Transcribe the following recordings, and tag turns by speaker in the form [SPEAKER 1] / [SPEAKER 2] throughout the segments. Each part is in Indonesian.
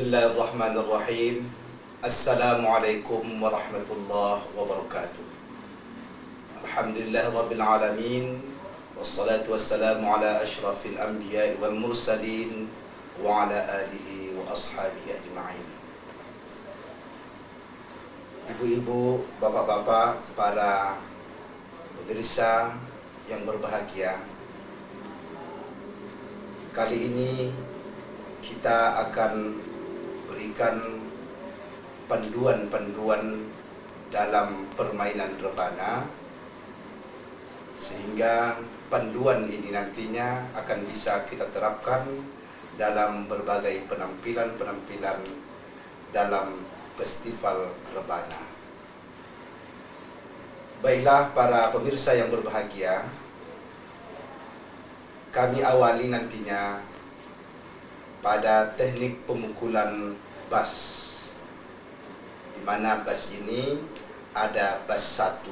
[SPEAKER 1] Bismillahirrahmanirrahim. Assalamualaikum warahmatullahi wabarakatuh. Alhamdulillahirabbil alamin. Wassalatu wassalamu ala asyrafil anbiya'i wal mursalin wa ala alihi wa ashabihi ajma'in. Ibu-ibu, bapak-bapak, para pemirsa yang berbahagia, kali ini kita akan berikan panduan-panduan dalam permainan rebana, sehingga panduan ini nantinya akan bisa kita terapkan dalam berbagai penampilan-penampilan dalam festival rebana. Baiklah para pemirsa yang berbahagia, kami awali nantinya pada teknik pemukulan bass, di mana bass ini ada bass 1,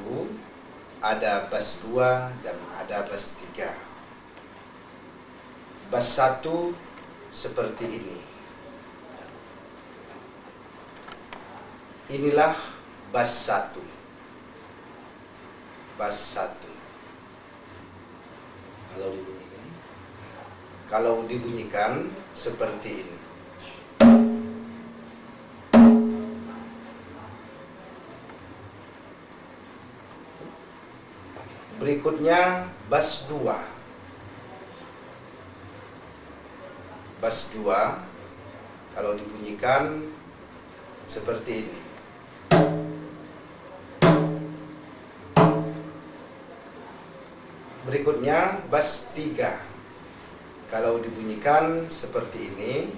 [SPEAKER 1] ada bass 2, dan ada bass 3. Bass 1 seperti ini. Inilah bass 1. Bass 1. Kalau dibunyikan seperti ini. Berikutnya bass 2. Bass 2 kalau dibunyikan seperti ini. Berikutnya bass 3. Kalau dibunyikan seperti ini.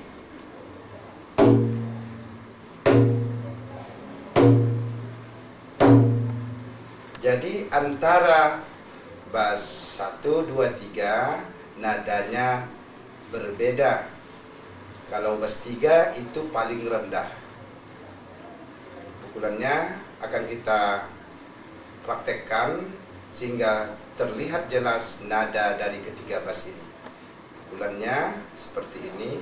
[SPEAKER 1] Jadi antara bass 1, 2, 3 nadanya berbeda. Kalau bass 3 itu paling rendah. Pukulannya akan kita praktekkan sehingga terlihat jelas nada dari ketiga bass ini. Pukulannya seperti ini.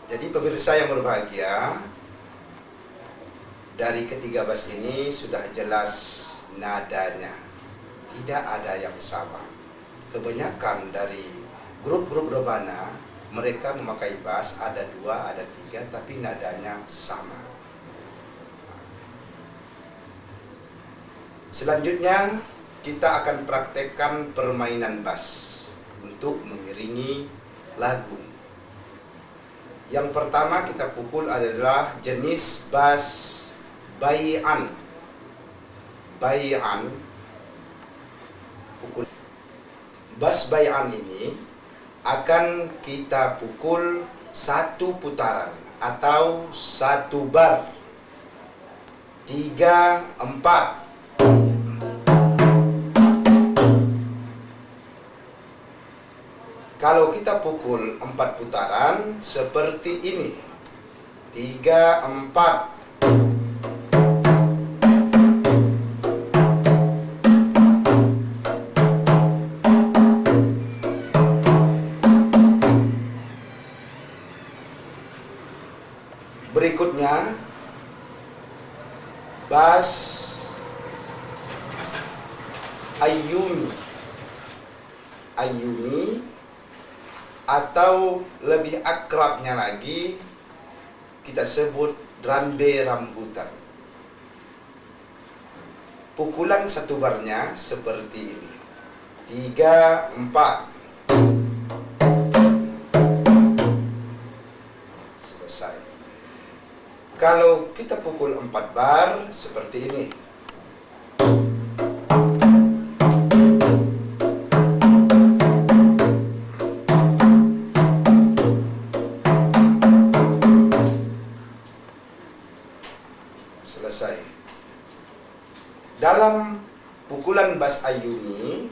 [SPEAKER 1] Jadi pemirsa yang berbahagia, dari ketiga bass ini sudah jelas nadanya. Tidak ada yang sama. Kebanyakan dari grup-grup rebana, mereka memakai bass ada 2, ada 3, tapi nadanya sama. Selanjutnya kita akan praktekkan permainan bass untuk mengiringi lagu. Yang pertama kita pukul adalah jenis bass bayan. Bayan. Pukul bass bayan ini akan kita pukul 1 putaran atau 1 bar. 3, 4. Kalau kita pukul 4 putaran seperti ini. 3, 4. Berikutnya bass ayumi. Ayumi, atau lebih akrabnya lagi kita sebut drambe rambutan. Pukulan 1 barnya seperti ini. 3, 4. Selesai. Kalau kita pukul 4 bar seperti ini. Selesai. Dalam pukulan bass ayumi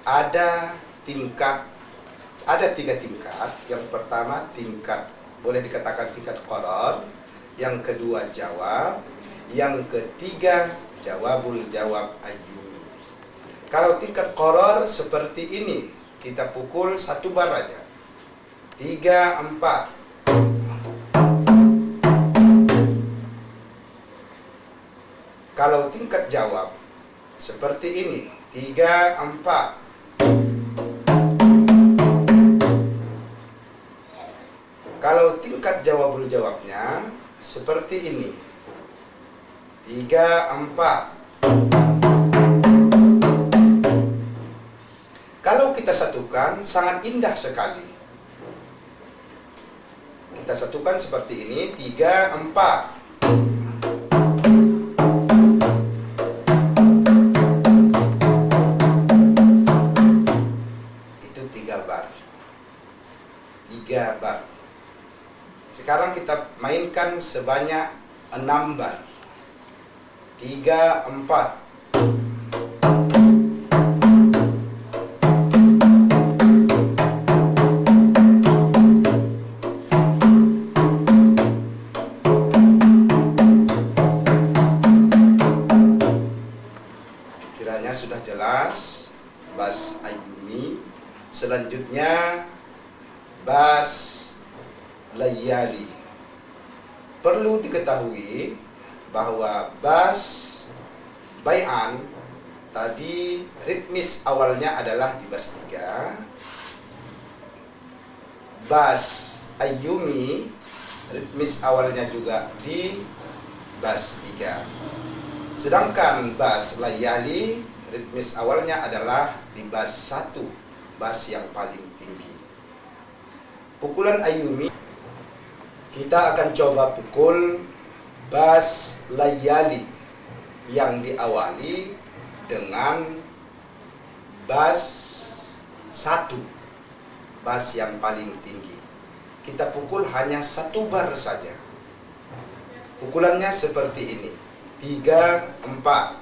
[SPEAKER 1] ada 3 tingkat. Yang pertama tingkat, boleh dikatakan tingkat qarar. Yang kedua jawab. Yang ketiga jawabul jawab ayumi. Kalau tingkat qaror seperti ini, kita pukul 1 bar aja. 3, 4. Kalau tingkat jawab seperti ini, 3, 4. Kalau tingkat jawabnya seperti ini, 3, 4. Kalau kita satukan, sangat indah sekali. Kita satukan seperti ini, 3, 4. Itu 3 bar. 3 bar. Sekarang kita mainkan sebanyak 6 bar. 3, 4. Kiranya sudah jelas Bass Ayyumi. Selanjutnya Bass Layali. Perlu diketahui bahwa bass Bayan tadi ritmis awalnya adalah di bass 3. Bass Ayyumi ritmis awalnya juga di bass 3. Sedangkan bass Layali ritmis awalnya adalah di bass 1, bass yang paling tinggi. Pukulan Ayyumi, kita akan coba pukul bass Layali yang diawali dengan bass 1, bass yang paling tinggi. Kita pukul hanya 1 bar saja. Pukulannya seperti ini, 3, 4.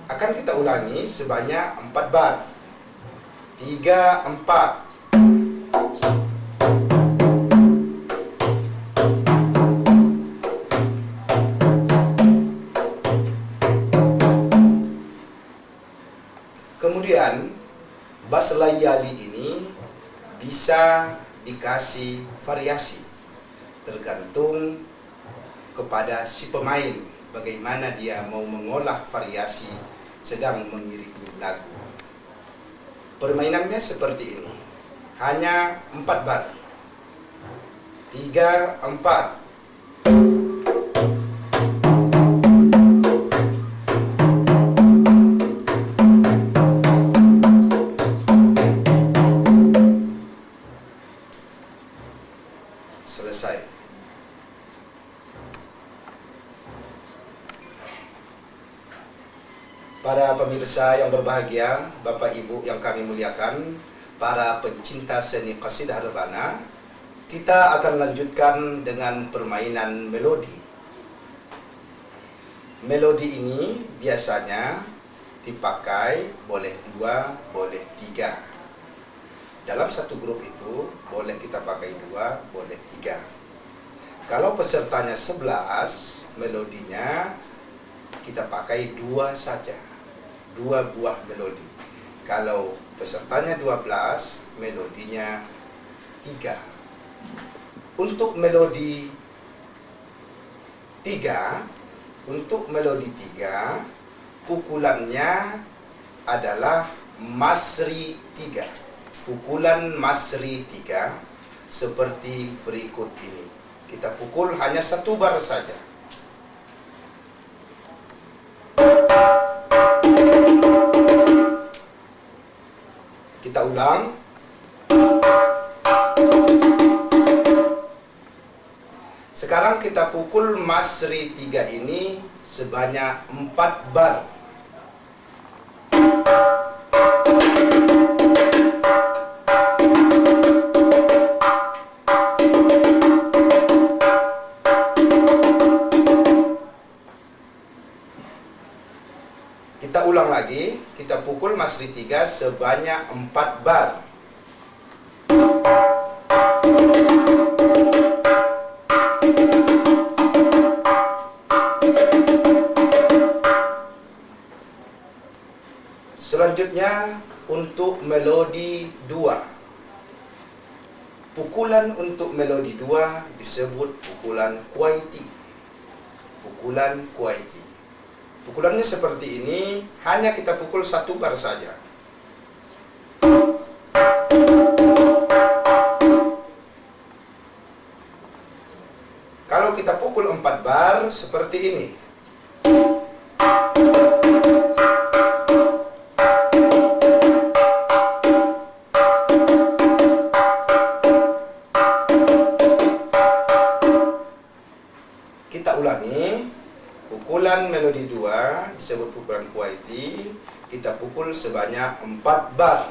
[SPEAKER 1] Akan kita ulangi sebanyak 4 bar. 3, 4. Kemudian bass Layali ini bisa dikasih variasi tergantung kepada si pemain bagaimana dia mau mengolah variasi sedang mengiringi lagu. Permainannya seperti ini, hanya 4 bar. 3, 4. Selesai. Para pemirsa yang berbahagia, Bapak Ibu yang kami muliakan, para pencinta seni qasidah rebana, kita akan lanjutkan dengan permainan melodi. Melodi ini biasanya dipakai boleh 2, boleh 3. Dalam satu grup itu boleh kita pakai 2, boleh 3. Kalau pesertanya 11, melodinya kita pakai 2 saja, 2 buah melodi. Kalau pesertanya 12, melodinya 3. Untuk melodi 3, pukulannya adalah Masri 3. Pukulan Masri 3 seperti berikut ini. Kita pukul hanya 1 bar saja. Kita ulang. Sekarang kita pukul Masri 3 ini sebanyak 4 bar. Kita ulang lagi, kita pukul Masri 3 sebanyak 4 bar. Selanjutnya untuk melodi 2. Pukulan untuk melodi 2 disebut pukulan Kuwaiti. Pukulan Kuwaiti. Pukulannya seperti ini, hanya kita pukul 1 bar saja. Kalau kita pukul 4 bar seperti ini. Kita ulangi, pukulan melodi 2 disebut pukulan Kuwaiti, kita pukul sebanyak 4 bar.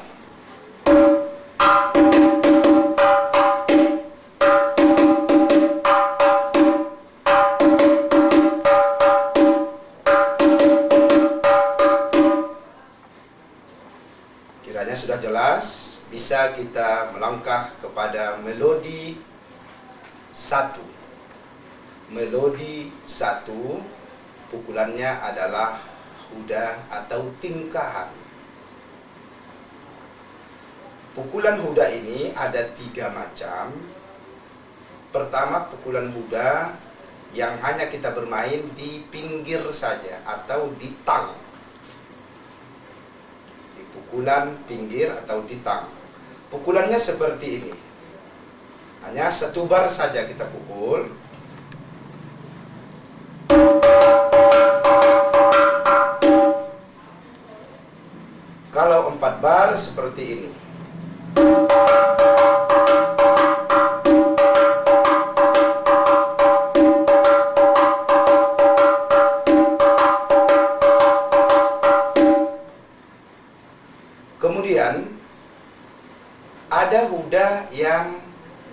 [SPEAKER 1] Kiranya sudah jelas, bisa kita melangkah kepada melodi 1. Melodi 1 pukulannya adalah huda atau tingkahan. Pukulan huda ini ada 3 macam. Pertama, pukulan huda yang hanya kita bermain di pinggir saja atau di tang. Di pukulan pinggir atau di tang. Pukulannya seperti ini. Hanya 1 bar saja kita pukul. Kalau 4 bar seperti ini. Kemudian ada huda yang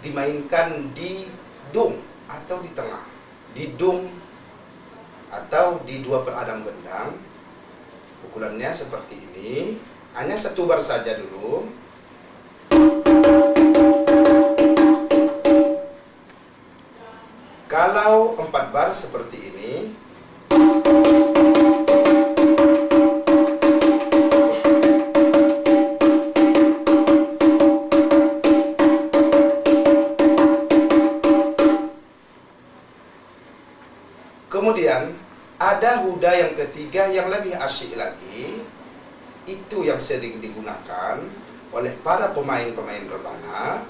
[SPEAKER 1] dimainkan di dung atau di tengah. Di dung atau di 2 peradam gendang. Pukulannya seperti ini, hanya 1 bar saja dulu. Kalau 4 bar seperti ini. Kemudian ada huda yang ketiga yang lebih asyik lagi. Itu yang sering digunakan oleh para pemain-pemain rebana,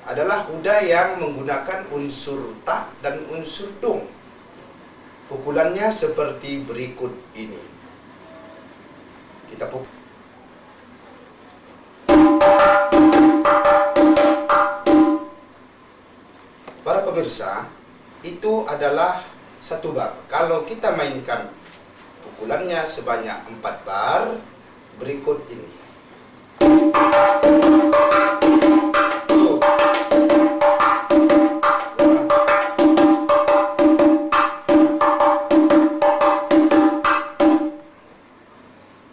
[SPEAKER 1] adalah huda yang menggunakan unsur tak dan unsur dung. Pukulannya seperti berikut ini. Kita pukul. Para pemirsa, itu adalah 1 bar. Kalau kita mainkan pukulannya sebanyak 4 bar, berikut ini.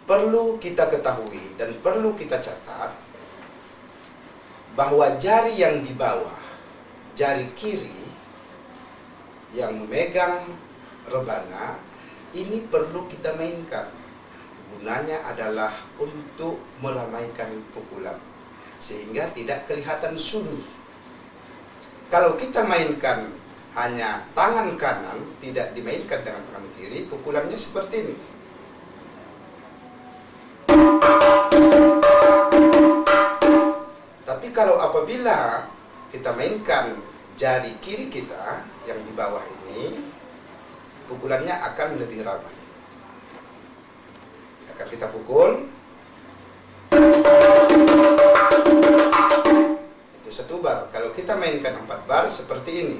[SPEAKER 1] Perlu kita ketahui dan perlu kita catat bahwa jari yang di bawah, jari kiri yang memegang rebana, ini perlu kita mainkan. Gunanya adalah untuk meramaikan pukulan, sehingga tidak kelihatan sunyi. Kalau kita mainkan hanya tangan kanan, tidak dimainkan dengan tangan kiri, pukulannya seperti ini. Tapi kalau apabila kita mainkan jari kiri kita yang di bawah ini, pukulannya akan lebih ramai. Akan kita pukul. Itu 1 bar. Kalau kita mainkan 4 bar seperti ini.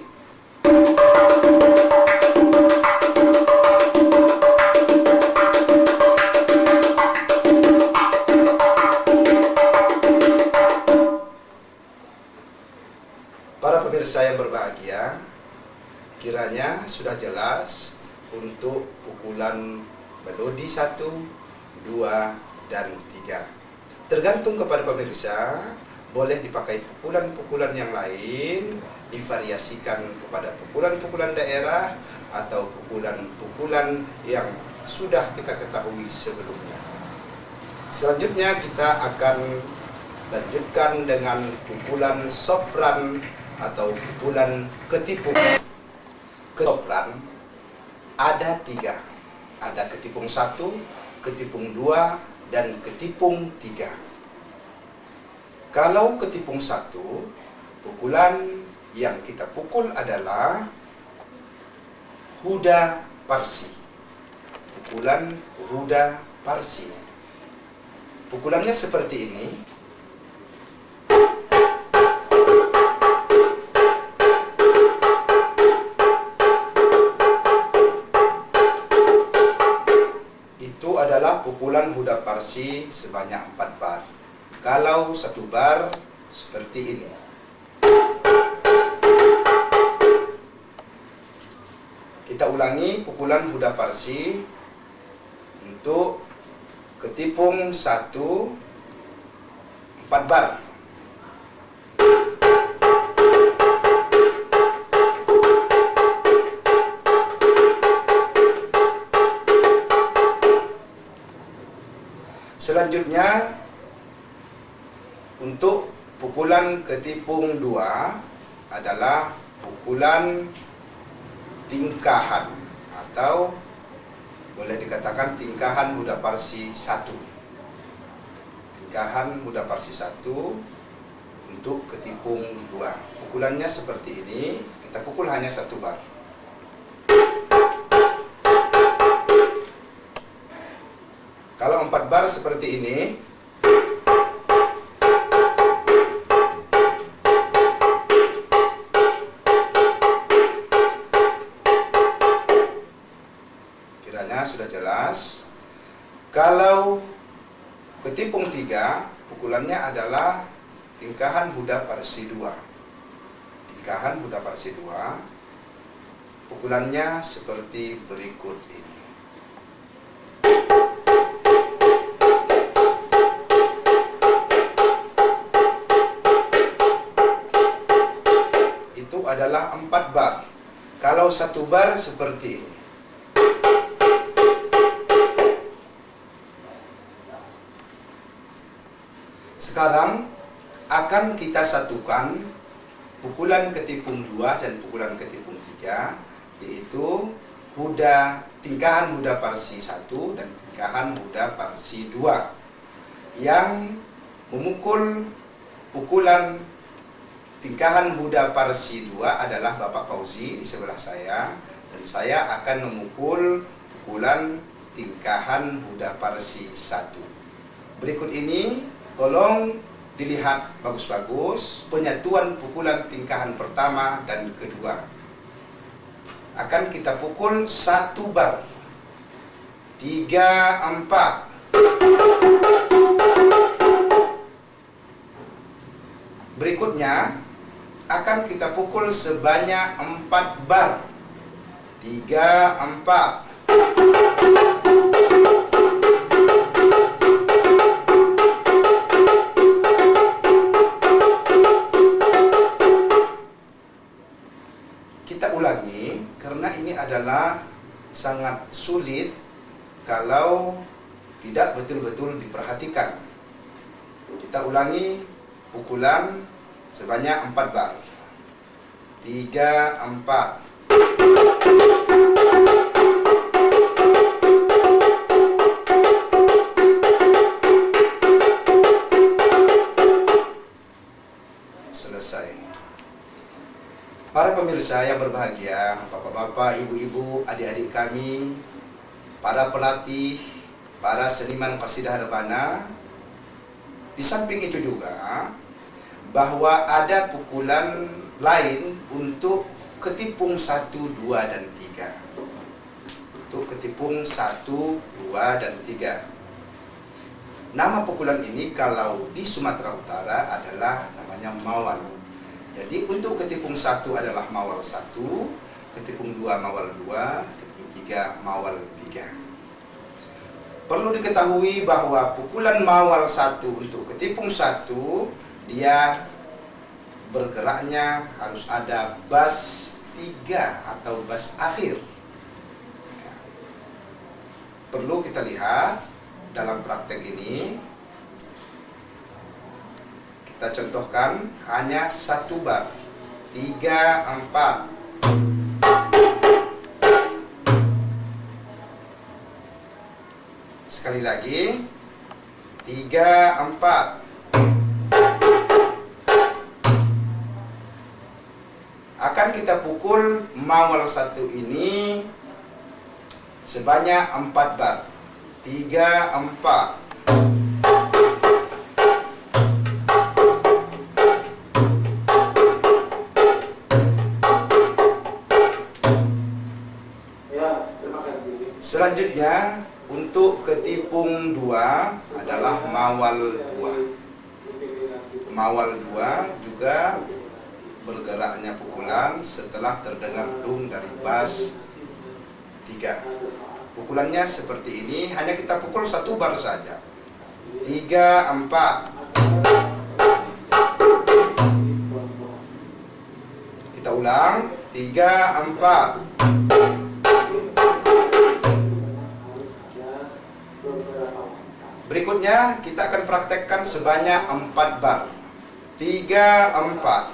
[SPEAKER 1] Para pemirsa yang berbahagia, kiranya sudah jelas untuk pukulan melodi 1, 2, dan 3. Tergantung kepada pemirsa boleh dipakai pukulan-pukulan yang lain, divariasikan kepada pukulan-pukulan daerah atau pukulan-pukulan yang sudah kita ketahui sebelumnya. Selanjutnya kita akan lanjutkan dengan pukulan sopran atau pukulan ketipung. Sopran ada 3, ada ketipung 1, ketipung 2, dan ketipung 3. Kalau ketipung 1, pukulan yang kita pukul adalah huda parsi. Pukulan huda parsi. Pukulannya seperti ini. Itu adalah pukulan huda parsi sebanyak 4 bar. Kalau 1 bar seperti ini. Kita ulangi pukulan huda parsi untuk ketipung 1, 4 bar. Selanjutnya untuk pukulan ketipung 2 adalah pukulan tingkahan atau boleh dikatakan tingkahan huda parsi 1. Tingkahan huda parsi 1 untuk ketipung 2. Pukulannya seperti ini, kita pukul hanya 1 bar. Kalau 4 bar seperti ini. Kiranya sudah jelas. Kalau ketipung 3, pukulannya adalah tingkahan huda parsi 2. Tingkahan huda parsi 2. Pukulannya seperti berikut ini. Itu adalah 4 bar. Kalau 1 bar seperti ini. Sekarang akan kita satukan pukulan ketipung 2 dan pukulan ketipung 3, yaitu tingkahan huda parsi 1 dan tingkahan huda parsi 2. Yang memukul pukulan tingkahan huda parsi 2 adalah Bapak Fauzi di sebelah saya, dan saya akan memukul pukulan tingkahan huda parsi 1. Berikut ini tolong dilihat bagus-bagus penyatuan pukulan tingkahan pertama dan kedua. Akan kita pukul 1 bar. 3, 4. Berikutnya akan kita pukul sebanyak 4 bar. 3, 4. Kita ulangi karena ini adalah sangat sulit kalau tidak betul-betul diperhatikan. Kita ulangi pukulan sebanyak 4 bar. 3, 4. Selesai. Para pemirsa yang berbahagia, bapak-bapak, ibu-ibu, adik-adik kami, para pelatih, para seniman qasidah rebana, di samping itu juga bahwa ada pukulan lain untuk ketipung 1, 2, dan 3. Untuk ketipung 1, 2, dan 3. Nama pukulan ini kalau di Sumatera Utara adalah namanya mawal. Jadi untuk ketipung 1 adalah mawal 1, ketipung 2 mawal 2, ketipung 3 mawal 3. Perlu diketahui bahwa pukulan mawal 1 untuk ketipung 1 dia bergeraknya harus ada bass 3 atau bass akhir. Perlu kita lihat dalam praktek ini, kita contohkan hanya 1 bar, 3, 4. Sekali lagi, 3, 4. Akan kita pukul mawal 1 ini sebanyak 4 bar. 3, 4. Selanjutnya untuk ketipung 2 adalah mawal 2. Mawal 2 juga bergeraknya pukulan setelah terdengar dung dari bass 3. Pukulannya seperti ini, hanya kita pukul 1 bar saja. 3, 4. Kita ulang, 3, 4. Berikutnya kita akan praktekkan sebanyak 4 bar. 3, 4.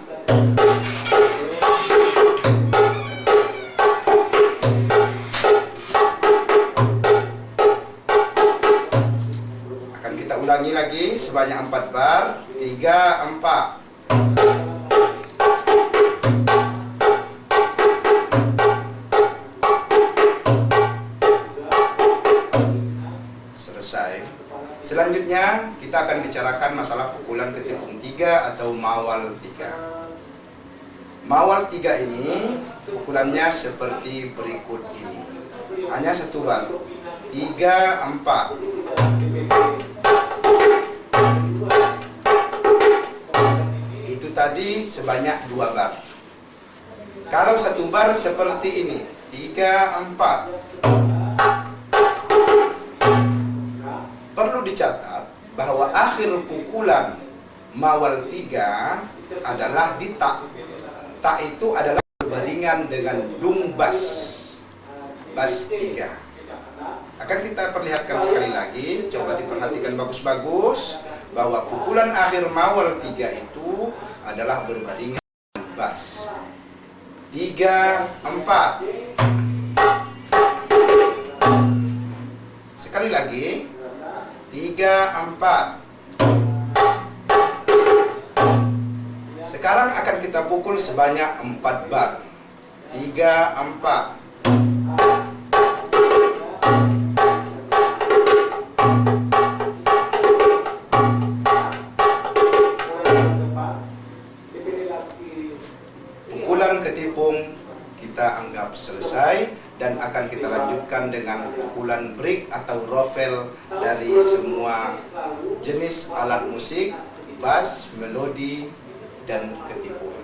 [SPEAKER 1] Akan kita ulangi lagi sebanyak 4 bar. 3, 4. Selesai. Selanjutnya kita akan bicarakan masalah pukulan ketipung 3 atau mawal 3. Mawal 3 ini pukulannya seperti berikut ini. Hanya 1 bar. 3, 4. Itu tadi sebanyak 2 bar. Kalau 1 bar seperti ini. 3, 4. Perlu dicatat bahwa akhir pukulan mawal 3 adalah di tak. Tak itu adalah berbaringan dengan dung bass 3. Akan kita perlihatkan sekali lagi, coba diperhatikan bagus-bagus bahwa pukulan akhir mawal 3 itu adalah berbaringan dengan bass 3, 4. Sekali lagi, 3, 4. Sekarang akan kita pukul sebanyak 4 bar. 3, 4. Pukulan ketipung kita anggap selesai dan akan kita lanjutkan dengan pukulan break atau rofel dari semua jenis alat musik, bass, melodi, dan ketipung.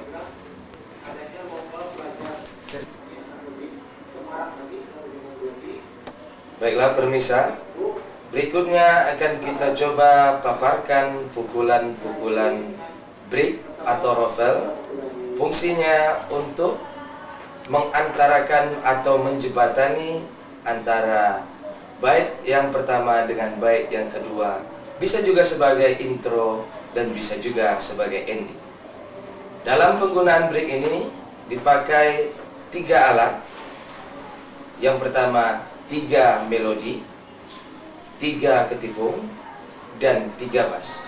[SPEAKER 2] Baiklah permisa, berikutnya akan kita coba paparkan pukulan-pukulan break atau rofel. Fungsinya untuk mengantarakan atau menjebatani antara bait yang pertama dengan bait yang kedua. Bisa juga sebagai intro dan bisa juga sebagai ending. Dalam penggunaan break ini dipakai 3 alat. Yang pertama 3 melodi, 3 ketipung, dan 3 bass.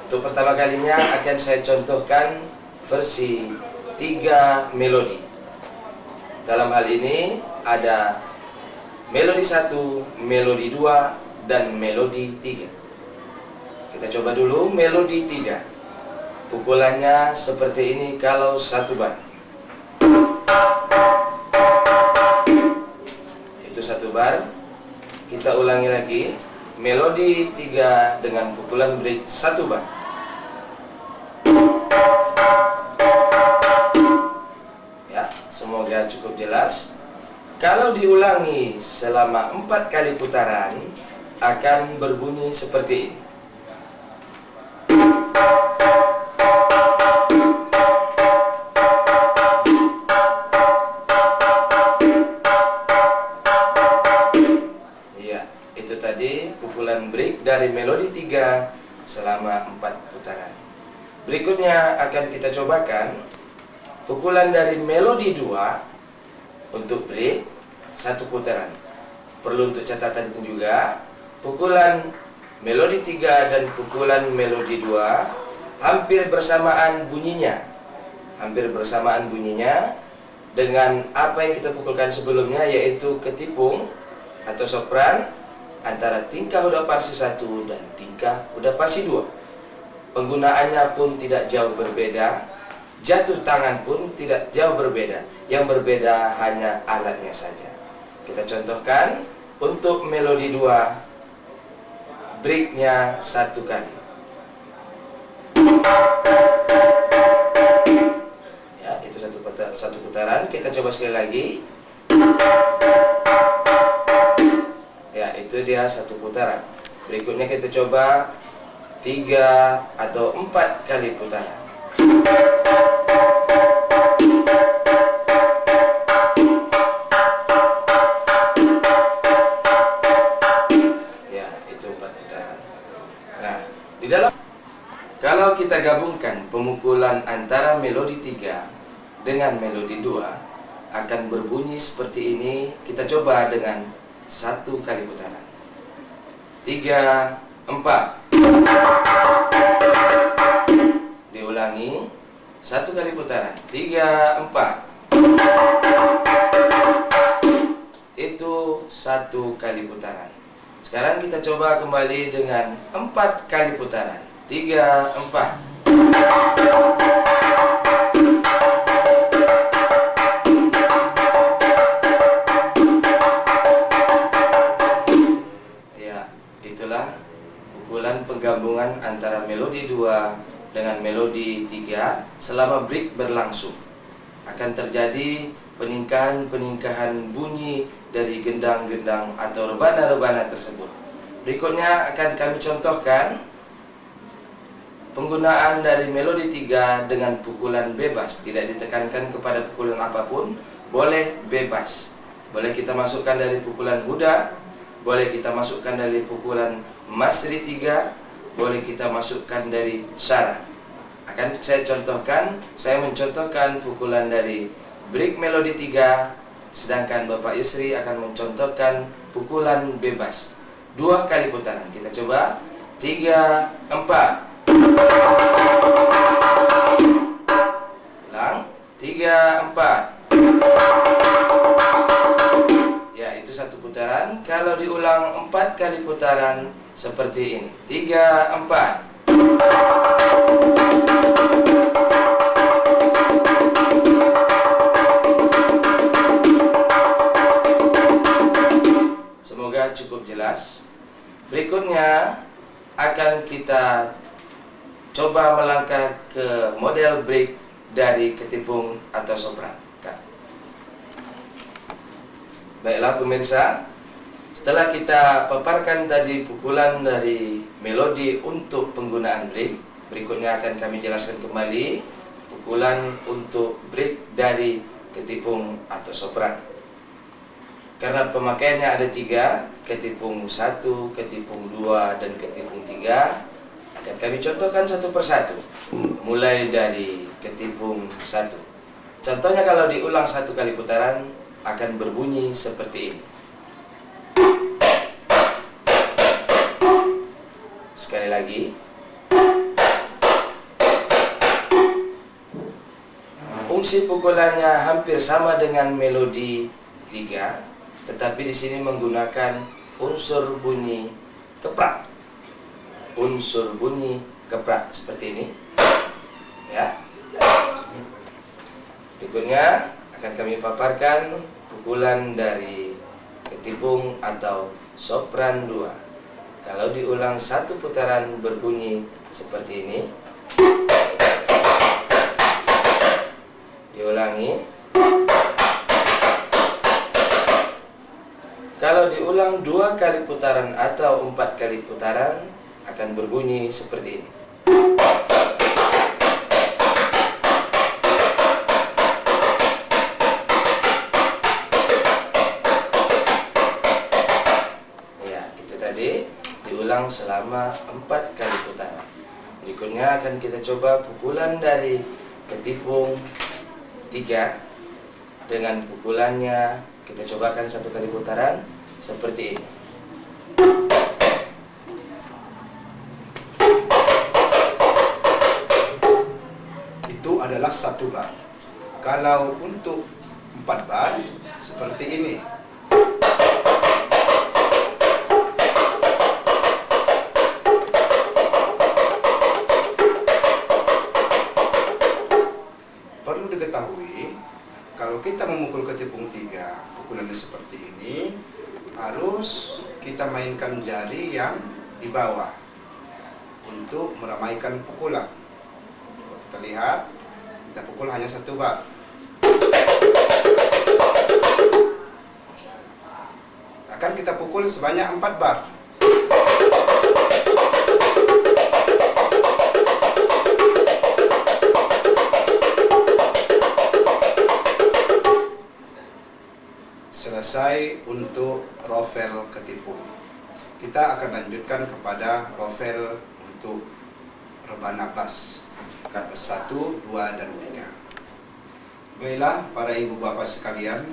[SPEAKER 2] Untuk pertama kalinya akan saya contohkan versi 3 melodi. Dalam hal ini ada melodi 1, melodi 2, dan melodi 3. Kita coba dulu melodi 3. Pukulannya seperti ini kalau 1 bar. Itu 1 bar. Kita ulangi lagi. Melodi 3 dengan pukulan break 1 bar. Ya, semoga cukup jelas. Kalau diulangi selama 4 kali putaran akan berbunyi seperti ini. tadi pukulan break dari melodi 3 selama 4 putaran. Berikutnya akan kita cobakan pukulan dari melodi 2 untuk break 1 putaran. Perlu untuk catatan itu juga, pukulan melodi 3 dan pukulan melodi 2 hampir bersamaan bunyinya. Hampir bersamaan bunyinya dengan apa yang kita pukulkan sebelumnya, yaitu ketipung atau sopran antara tingkah udah parsi 1 dan tingkah udah parsi 2. Penggunaannya pun tidak jauh berbeda, jatuh tangan pun tidak jauh berbeda. Yang berbeda hanya alatnya saja. Kita contohkan untuk melodi 2, breaknya 1 kali. Ya, itu satu putaran. Kita coba sekali lagi. Ya, itu dia 1 putaran. Berikutnya kita coba 3 atau 4 kali putaran. Ya, itu 4 putaran. Nah, di dalam kalau kita gabungkan pemukulan antara melodi 3 dengan melodi 2 akan berbunyi seperti ini. Kita coba dengan 1 kali putaran. 3, 4. Diulangi 1 kali putaran. 3, 4. Itu 1 kali putaran. Sekarang kita coba kembali dengan 4 kali putaran. 3, 4. Ya, itulah pukulan penggabungan antara melodi 2 dengan melodi 3 selama break berlangsung. Akan terjadi peningkahan-peningkahan bunyi dari gendang-gendang atau rebana-rebana tersebut. Berikutnya akan kami contohkan penggunaan dari melodi 3 dengan pukulan bebas, tidak ditekankan kepada pukulan apapun, boleh bebas. Boleh kita masukkan dari pukulan huda, boleh kita masukkan dari pukulan masri 3, boleh kita masukkan dari syara. Akan saya contohkan, saya mencontohkan pukulan dari break melodi 3, sedangkan Bapak Yusri akan mencontohkan pukulan bebas 2 kali putaran. Kita coba 3, 4. Ulang 3, 4. Ya, itu 1 putaran. Kalau diulang 4 kali putaran seperti ini. 3, 4. Semoga cukup jelas. Berikutnya akan kita coba melangkah ke model break dari ketipung atau sopran. Baiklah pemirsa, setelah kita paparkan tadi pukulan dari melodi untuk penggunaan break, berikutnya akan kami jelaskan kembali pukulan untuk break dari ketipung atau sopran. Karena pemakaiannya ada 3, ketipung 1, ketipung 2, dan ketipung 3, akan kami contohkan satu persatu. Mulai dari ketipung 1. Contohnya kalau diulang 1 kali putaran akan berbunyi seperti ini. Sekali lagi. Fungsi pukulannya hampir sama dengan melodi 3, tetapi di sini menggunakan unsur bunyi keprak. Unsur bunyi keprak seperti ini. Ya. Berikutnya akan kami paparkan pukulan dari ketipung atau sopran 2. Kalau diulang 1 putaran berbunyi seperti ini. Diulangi. Kalau diulang 2 kali putaran atau 4 kali putaran akan berbunyi seperti ini. Ya, itu tadi diulang selama 4 kali putaran. Berikutnya akan kita coba pukulan dari ketipung 3 dengan pukulannya. Kita cobakan 1 kali putaran seperti ini.
[SPEAKER 1] Itu adalah 1 bar. Kalau untuk 4 bar seperti ini. Perlu diketahui, kalau kita memukul ketipung 3, pukulannya seperti ini, harus kita mainkan jari yang di bawah untuk meramaikan pukulan. Coba kita lihat, kita pukul hanya 1 bar. Akan kita pukul sebanyak 4 bar. Selesai untuk rofel ketipung. Kita akan lanjutkan kepada rofel untuk rebana bass. Bass 1, 2, dan 3. Baiklah para ibu bapak sekalian,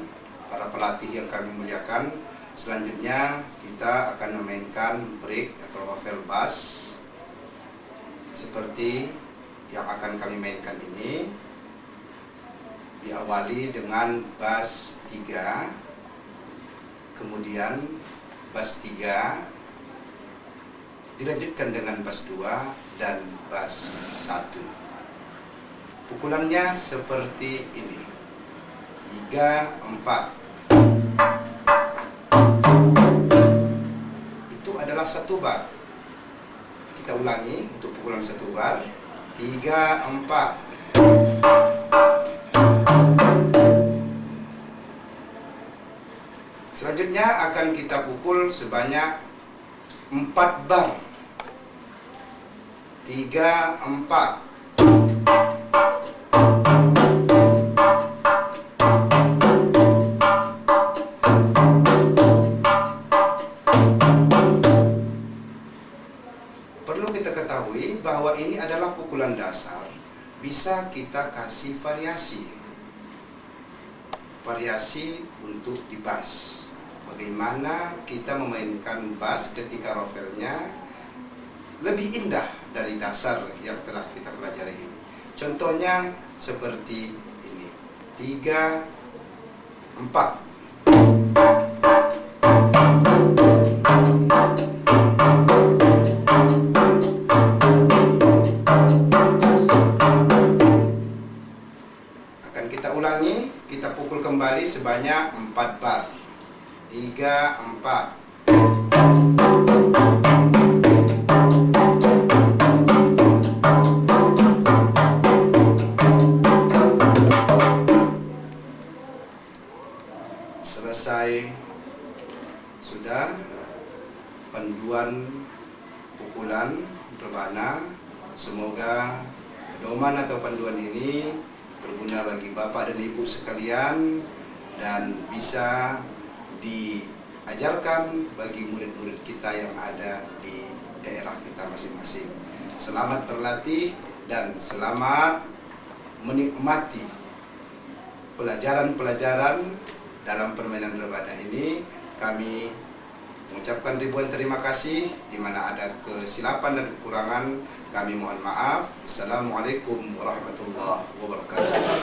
[SPEAKER 1] para pelatih yang kami muliakan, selanjutnya kita akan memainkan break atau rofel bass seperti yang akan kami mainkan ini. Diawali dengan bass 3, kemudian bass 3, dilanjutkan dengan bass 2 dan bass 1. Pukulannya seperti ini. 3, 4. Itu adalah 1 bar. Kita ulangi untuk pukulan 1 bar. 3, 4. Selanjutnya akan kita pukul sebanyak 4 bar. 3, 4. Perlu kita ketahui bahwa ini adalah pukulan dasar, bisa kita kasih variasi. Variasi untuk di bass. Bagaimana kita memainkan bass ketika rofelnya lebih indah dari dasar yang telah kita pelajari ini. Contohnya seperti ini. 3, 4. Akan kita ulangi, kita pukul kembali sebanyak 4 bar. 3, 4. Selesai sudah panduan pukulan rebana. Semoga pedoman atau panduan ini berguna bagi Bapak dan Ibu sekalian dan bisa diajarkan bagi murid-murid kita yang ada di daerah kita masing-masing. Selamat berlatih dan selamat menikmati pelajaran-pelajaran dalam permainan rebana ini. Kami mengucapkan ribuan terima kasih. Di mana ada kesilapan dan kekurangan, kami mohon maaf. Assalamualaikum warahmatullahi wabarakatuh.